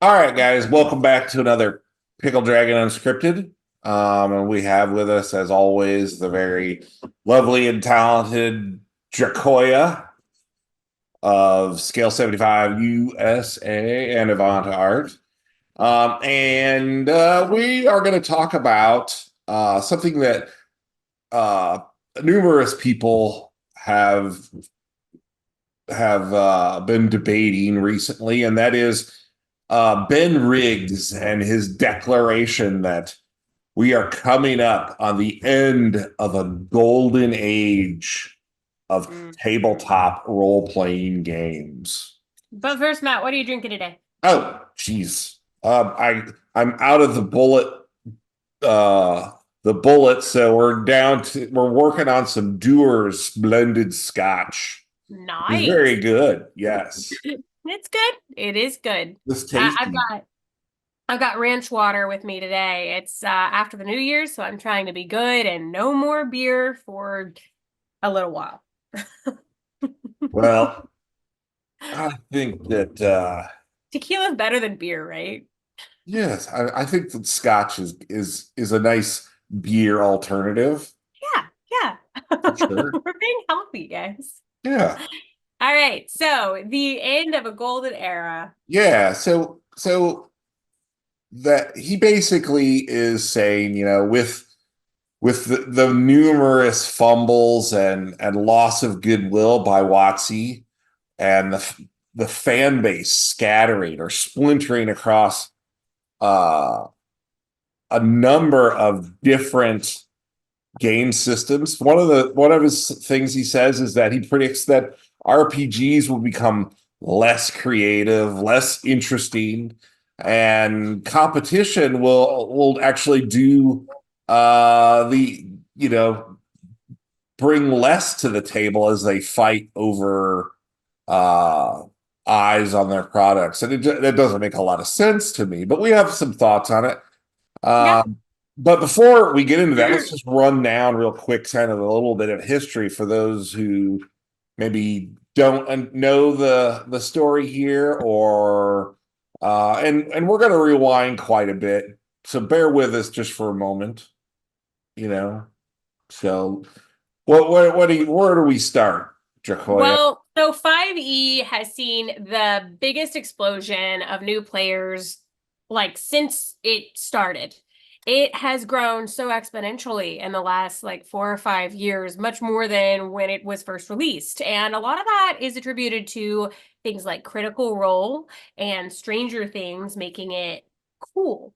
All right, guys, welcome back to another Pickled Dragon Unscripted. And we have with us, as always, the very lovely and talented Dracoya of Scale 75 USA and Avant Art. And we are going to talk about something that numerous people have been debating recently, and that is Ben Riggs and his declaration that we are coming up on the end of a golden age of tabletop role-playing games. But first, Matt, what are you drinking today? Oh, geez. I'm out of the bullet, so we're working on some Dewar's blended scotch. It's very Nice. good. Yes. It's good. It is good. It's Uh, I've tasty. got I've got ranch water with me today. It's after the New Year, so I'm trying to be good and no more beer for a little while. Well, I think that Tequila's better than beer, right? yes, I think that scotch is a nice beer alternative Yeah, yeah. for sure. We're being healthy, guys. Yeah. All right, so the end of a golden era. Yeah. So that he basically is saying, with the numerous fumbles and loss of goodwill by Watsy and the fan base scattering or splintering across uh, a number of different game systems. One of his things he says is that he predicts that RPGs will become less creative, less interesting, and competition will actually do the bring less to the table as they fight over uh eyes on their products. And that doesn't make a lot of sense to me, but we have some thoughts on it. Yeah. um but before we get into that, let's just run down real quick kind of a little bit of history for those who maybe don't know the story here, or and we're going to rewind quite a bit, so bear with us just for a moment. you know so where do we start, Jacoya? So 5E has seen the biggest explosion of new players like since it started. It has grown so exponentially in the last like 4 or 5 years, much more than when it was first released. And a lot of that is attributed to things like Critical Role and Stranger Things making it cool.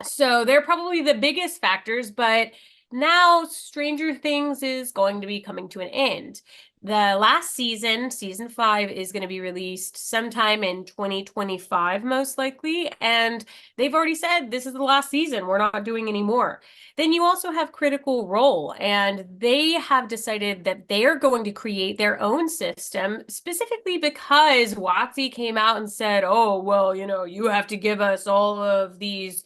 So they're probably the biggest factors, but now Stranger Things is going to be coming to an end. The last season, season 5, is going to be released sometime in 2025, most likely. And they've already said this is the last season. We're not doing any more. Then you also have Critical Role, and they have decided that they are going to create their own system specifically because WotC came out and said, oh, well, you have to give us all of these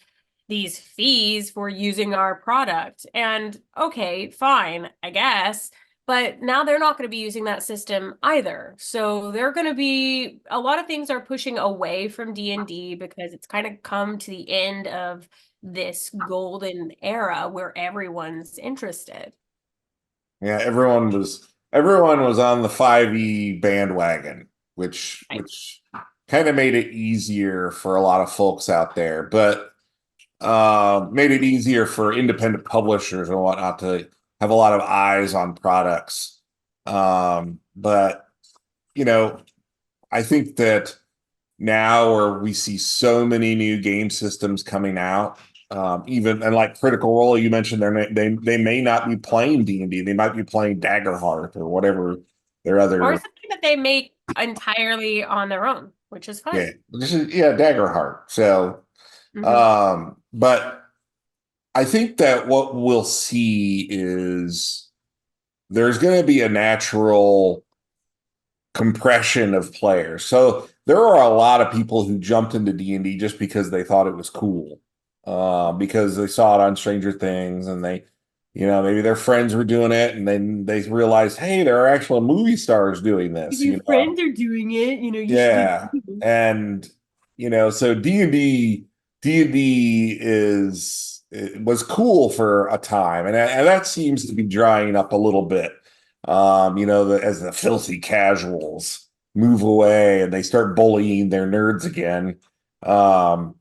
fees for using our product. And okay, fine, I guess. But now they're not going to be using that system either. So they're going to be a lot of things are pushing away from D&D because it's kind of come to the end of this golden era where everyone's interested. Yeah, everyone was on the 5e bandwagon, which Right. kind of made it easier for a lot of folks out there, but made it easier for independent publishers and whatnot to have a lot of eyes on products. But I think that now where we see so many new game systems coming out, even and like Critical Role, you mentioned they may not be playing D&D, they might be playing Daggerheart or whatever their Or other. something that they make entirely on their own, which is Yeah, fine. Daggerheart. So Mhm. but I think that what we'll see is there's going to be a natural compression of players. So there are a lot of people who jumped into D&D just because they thought it was cool, because they saw it on Stranger Things, and maybe their friends were doing it, and then they realized, hey, there are actual movie stars doing If this. your friends are doing it, you should do Yeah, it too. and So D&D is it was cool for a time, and that seems to be drying up a little bit. As the filthy casuals move away and they start bullying their nerds again. Um,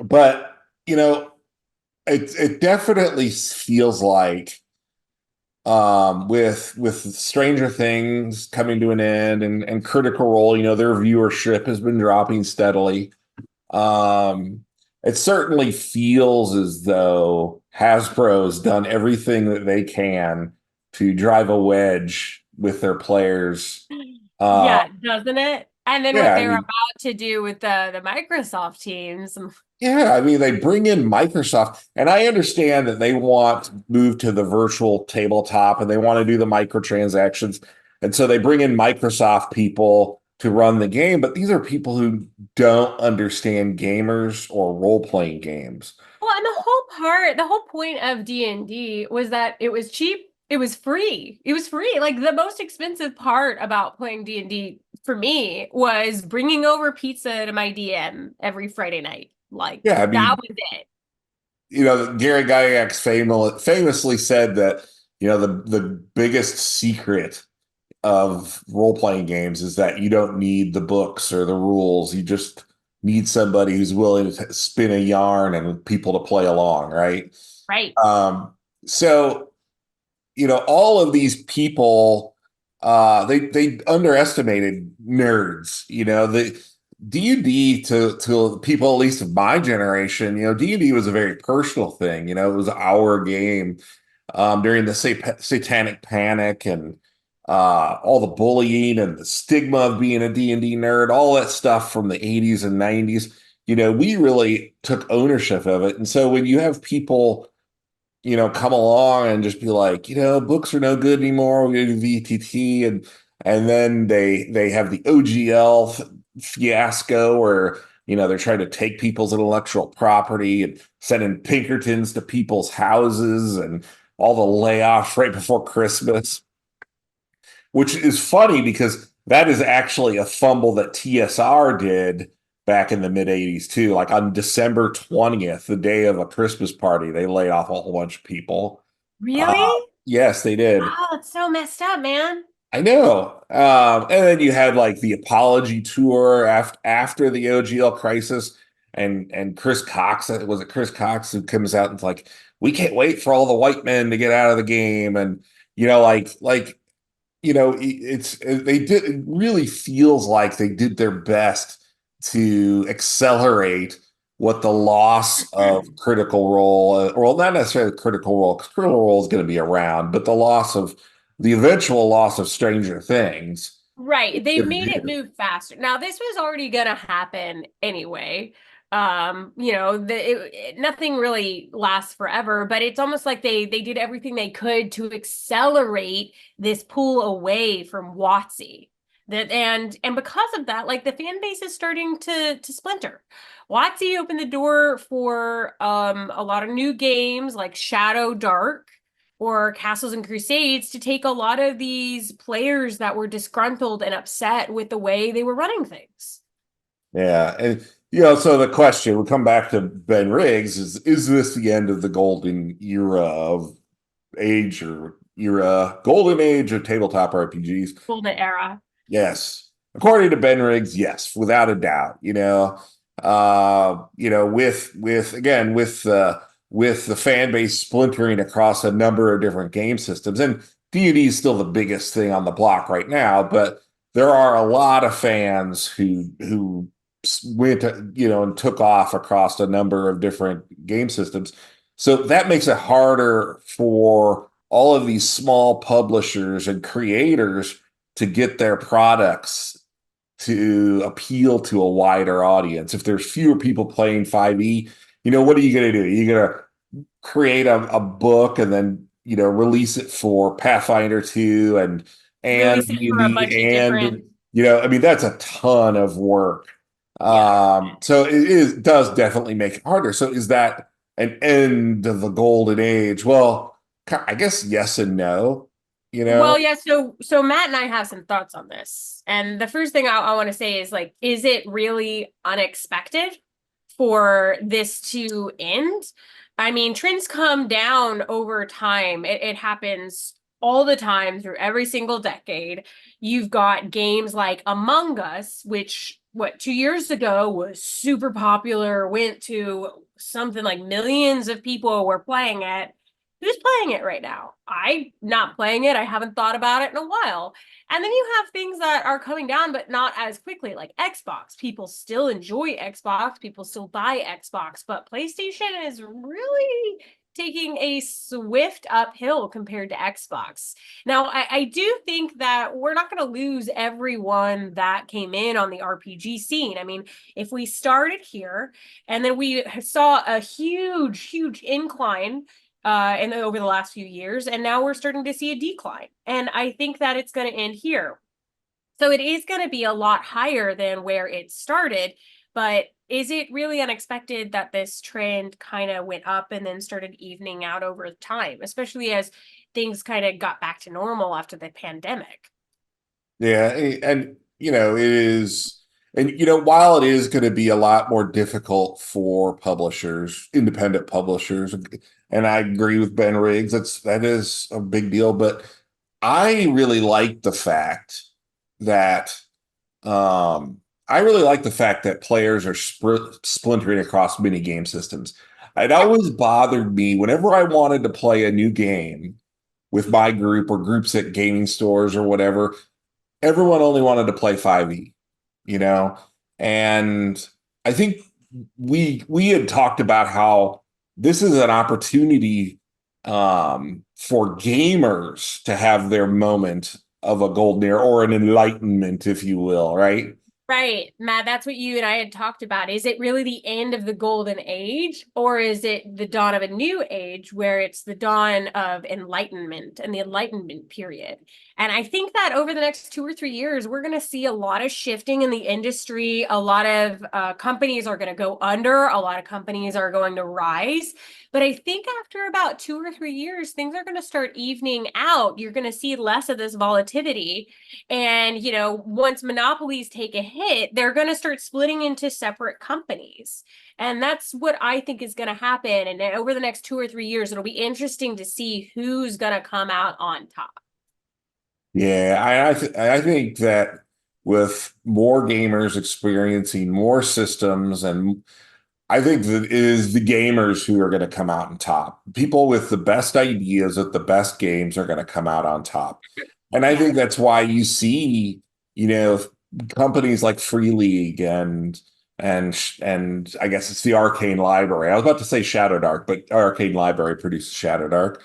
but it definitely feels like with Stranger Things coming to an end and Critical Role, their viewership has been dropping steadily. Um, it certainly feels as though Hasbro's done everything that they can to drive a wedge with their players. Uh, Yeah, doesn't it? And then yeah, what I they're mean, about to do with the Microsoft teams. Yeah, I mean, they bring in Microsoft, and I understand that they want to move to the virtual tabletop and they want to do the microtransactions. And so they bring in Microsoft people to run the game, but these are people who don't understand gamers or role-playing games. Well, and the whole point of D&D was that it was cheap, it was free. It was free. Like the most expensive part about playing D&D for me was bringing over pizza to my DM every Friday night. Like Yeah, I that mean, was it. Gary Gygax famously said that, the biggest secret of role-playing games is that you don't need the books or the rules. You just need somebody who's willing to spin a yarn and people to play along, right? Right. Um, so, all of these people, they underestimated nerds. The D&D to people at least of my generation, D&D was a very personal thing. It was our game during the satanic panic and all the bullying and the stigma of being a D&D nerd, all that stuff from the 80s and 90s. We really took ownership of it. And so when you have people, come along and just be like, books are no good anymore. We do VTT, and then they have the OGL fiasco where they're trying to take people's intellectual property and sending Pinkertons to people's houses and all the layoffs right before Christmas, which is funny because that is actually a fumble that TSR did back in the mid 80s too. Like on December 20th, the day of a Christmas party, they laid off a whole bunch of people. Really? Yes, they did. Oh, it's so messed up, man. I know. And then you had like the apology tour after the OGL crisis, and Chris Cox, was it Chris Cox who comes out and it's like, we can't wait for all the white men to get out of the game, and it really feels like they did their best to accelerate what the loss of Critical Role, well, not necessarily Critical Role, because Critical Role is going to be around, but the eventual loss of Stranger Things Right. is They going to made it do. move faster. Now, this was already going to happen anyway. Nothing really lasts forever, but it's almost like they did everything they could to accelerate this pull away from WotC. And because of that, like the fan base is starting to splinter. WotC opened the door for a lot of new games like Shadow Dark or Castles and Crusades to take a lot of these players that were disgruntled and upset with the way they were running things. Yeah, and so the question, we'll come back to Ben Riggs, is this the end of the golden golden age of tabletop RPGs? Golden era. Yes. According to Ben Riggs, yes, without a doubt. With again with the fan base splintering across a number of different game systems, and D&D is still the biggest thing on the block right now, but there are a lot of fans who went, and took off across a number of different game systems. So that makes it harder for all of these small publishers and creators to get their products to appeal to a wider audience. If there's fewer people playing 5e, what are you going to do? You're going to create a book and then, release it for Pathfinder 2 and Release it for a D&D bunch of different, and, I mean, that's a ton of work. yeah. So does definitely make it harder. So is that an end of the golden age? Well, I guess yes and no. you know? Well, yeah, so Matt and I have some thoughts on this. And the first thing I want to say is like, is it really unexpected for this to end? I mean, trends come down over time. It happens all the time through every single decade. You've got games like Among Us, which what 2 years ago was super popular, went to something like millions of people were playing it. Who's playing it right now? I'm not playing it. I haven't thought about it in a while. And then you have things that are coming down, but not as quickly, like Xbox. People still enjoy Xbox. People still buy Xbox, but PlayStation is really taking a swift uphill compared to Xbox. Now, I do think that we're not going to lose everyone that came in on the RPG scene. I mean, if we started here and then we saw a huge incline and over the last few years, and now we're starting to see a decline. And I think that it's going to end here. So it is going to be a lot higher than where it started, but is it really unexpected that this trend kind of went up and then started evening out over time, especially as things kind of got back to normal after the pandemic? Yeah, and it is, and while it is going to be a lot more difficult for publishers, independent publishers, and I agree with Ben Riggs, that is a big deal, but I really like the fact that I really like the fact that players are splintering across many game systems. It always bothered me whenever I wanted to play a new game with my group or groups at gaming stores or whatever, everyone only wanted to play 5e, you know? And I think we had talked about how this is an opportunity for gamers to have their moment of a golden era or an enlightenment, if you will, right? Right, Matt, that's what you and I had talked about. Is it really the end of the golden age, or is it the dawn of a new age where it's the dawn of enlightenment and the enlightenment period? And I think that over the next 2 or 3 years, we're going to see a lot of shifting in the industry. A lot of companies are going to go under, a lot of companies are going to rise. But I think after about 2 or 3 years, things are going to start evening out. You're going to see less of this volatility and, once monopolies take a hit, they're going to start splitting into separate companies. And that's what I think is going to happen. And over the next 2 or 3 years, it'll be interesting to see who's going to come out on top. Yeah, I think that with more gamers experiencing more systems, and I think that it is the gamers who are going to come out on top. People with the best ideas at the best games are going to come out on top. And I Yeah. think that's why you see, you know, companies like Free League and I guess it's the Arcane Library. I was about to say Shadow Dark, but Arcane Library produces Shadow Dark.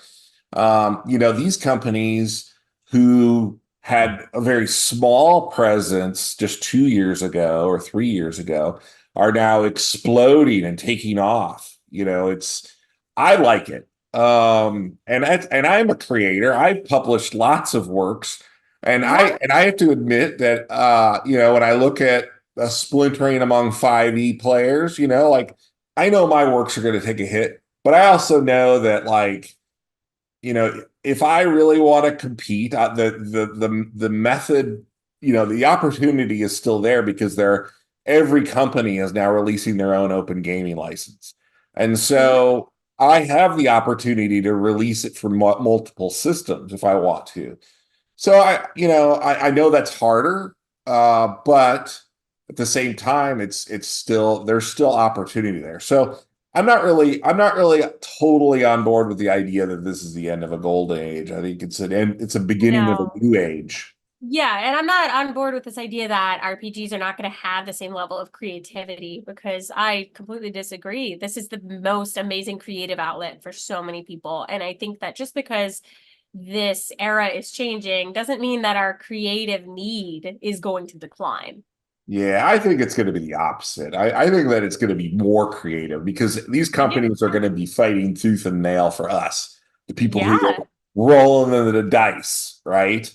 These companies who had a very small presence just 2 years ago or 3 years ago are now exploding and taking off. I like it. And I'm a creator. I've published lots of works, and Yeah. I have to admit that when I look at a splintering among 5e players, like I know my works are going to take a hit, but I also know that if I really want to compete, the method, the opportunity is still there because every company is now releasing their own open gaming license. And Mhm. so I have the opportunity to release it for multiple systems if I want to. So I know that's harder, but at the same time, it's still there's still opportunity there. So I'm not really totally on board with the idea that this is the end of a golden age. I think it's a beginning of a No. new age. Yeah, and I'm not on board with this idea that RPGs are not going to have the same level of creativity because I completely disagree. This is the most amazing creative outlet for so many people. And I think that just because this era is changing doesn't mean that our creative need is going to decline. Yeah, I think it's going to be the opposite. I think that it's going to be more creative because these I do. companies are going to be fighting tooth and nail for us, the people who Yeah. are rolling the dice, right?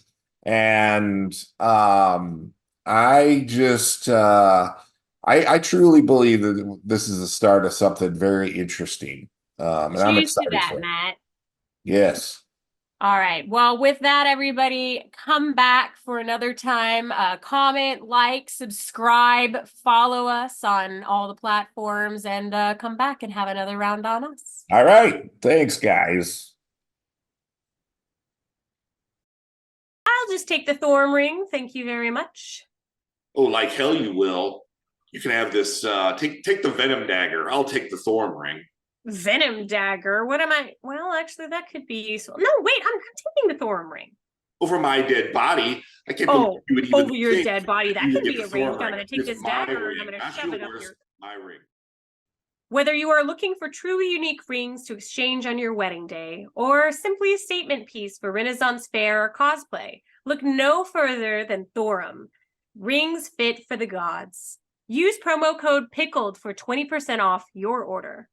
And I just I truly believe that this is the start of something very interesting, and I'm Cheers to excited that, for it. Matt. Yes. All right. Well, with that, everybody, come back for another time. Comment, like, subscribe, follow us on all the platforms, and come back and have another round on us. All right. Thanks, guys. I'll just take the Thorn ring. Thank you very much. Oh, like hell you will. You can have this. Take the venom dagger. I'll take the thorn ring. Venom dagger. What am I? Well, actually, that could be useful. No, wait, I'm taking the Thorn ring. Over my dead body. I can't Oh, believe you would even over your think dead body. That you would could get be the a ring. thorn I'm ring. going to take It's this my dagger and I'm ring, going to not shove it up yours, your. my ring. Whether you are looking for truly unique rings to exchange on your wedding day, or simply a statement piece for Renaissance fair or cosplay, look no further than Thorum. Rings fit for the gods. Use promo code PICKLED for 20% off your order.